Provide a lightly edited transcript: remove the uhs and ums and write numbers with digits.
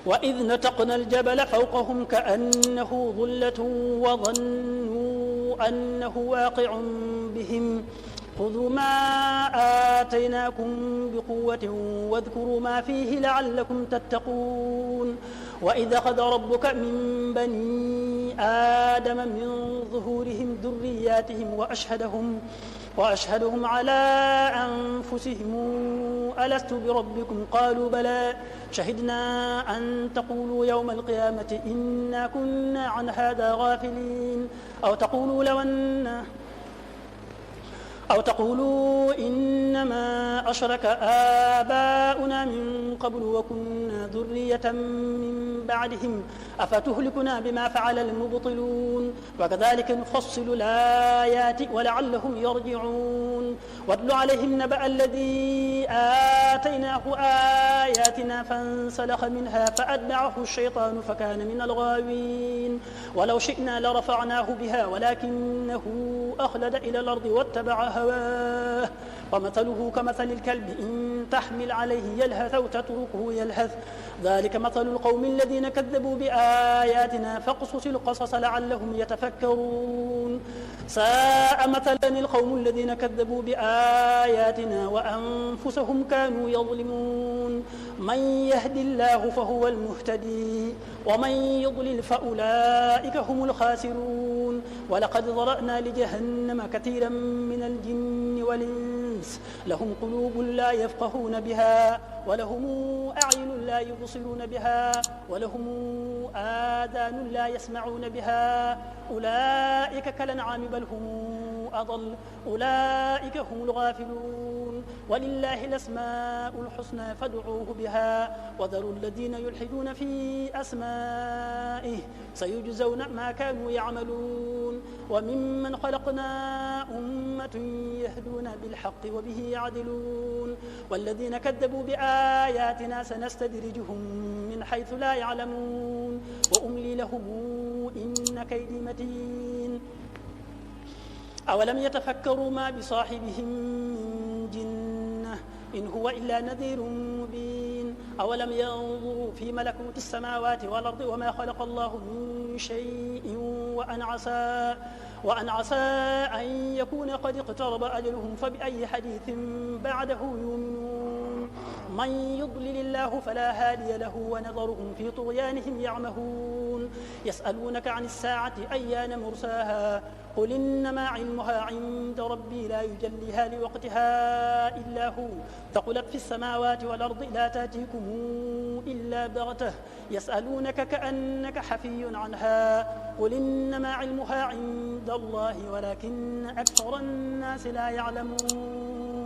وإذ نتقنا الجبل فوقهم كأنه ظلة وظنوا أنه واقع بهم خذوا ما آتيناكم بقوة واذكروا ما فيه لعلكم تتقون وإذا أخذ ربك من بني آدم من ظهورهم ذرياتهم وأشهدهم على أنفسهم ألست بربكم قالوا بلى شهدنا أن تقولوا يوم القيامة إنا كنا عن هذا غافلين أو تقولوا إنما أشرك آباؤنا من قبل وكنا ذرية من بعدهم أفتهلكنا بما فعل المبطلون وكذلك نفصل الآيات ولعلهم يرجعون واتل عليهم نبأ الذي آتيناه آياتنا فانسلخ منها فأتبعه الشيطان فكان من الغاوين ولو شئنا لرفعناه بها ولكنه أخلد إلى الأرض واتبع هواه ومثله كمثل الكلب إن تحمل عليه يلهث أو تتركه يلهث ذلك مثل القوم الذين كذبوا بآياتنا فاقصص القصص لعلهم يتفكرون ساء مثلا القوم الذين كذبوا بآياتنا وأنفسهم كانوا يظلمون من يهد الله فهو المهتدي ومن يضلل فأولئك هم الخاسرون ولقد ذرأنا لجهنم كثيرا من الجن والإنس لهم قلوب لا يفقهون بها ولهم أعين لا يبصرون بها ولهم آذان لا يسمعون بها أولئك كالأنعام بل هم أضل أولئك هم الغافلون ولله الأسماء الحسنى فادعوه بها وذروا الذين يلحدون في أسمائه سيجزون ما كانوا يعملون وممن خلقنا أمة يهدون بالحق وبه يعدلون والذين كذبوا بآياتنا سنستدرجهم من حيث لا يعلمون وأملي لهم إن كيدي متين أولم يتفكروا ما بصاحبهم من جنة إن هو إلا نذير مبين أولم ينظروا في ملكوت السماوات والأرض وما خلق الله من شيء وأن عسى أن يكون قد اقترب أجلهم فبأي حديث بعده يؤمنون من يضلل الله فلا هادي له ونذرهم في طغيانهم يعمهون يسألونك عن الساعة أيان مرساها قل إنما علمها عند ربي لا يجليها لوقتها إلا هو ثقلت في السماوات والأرض لا تأتيكم إلا بغتة يسألونك كأنك حفي عنها قل إنما علمها عند الله ولكن أكثر الناس لا يعلمون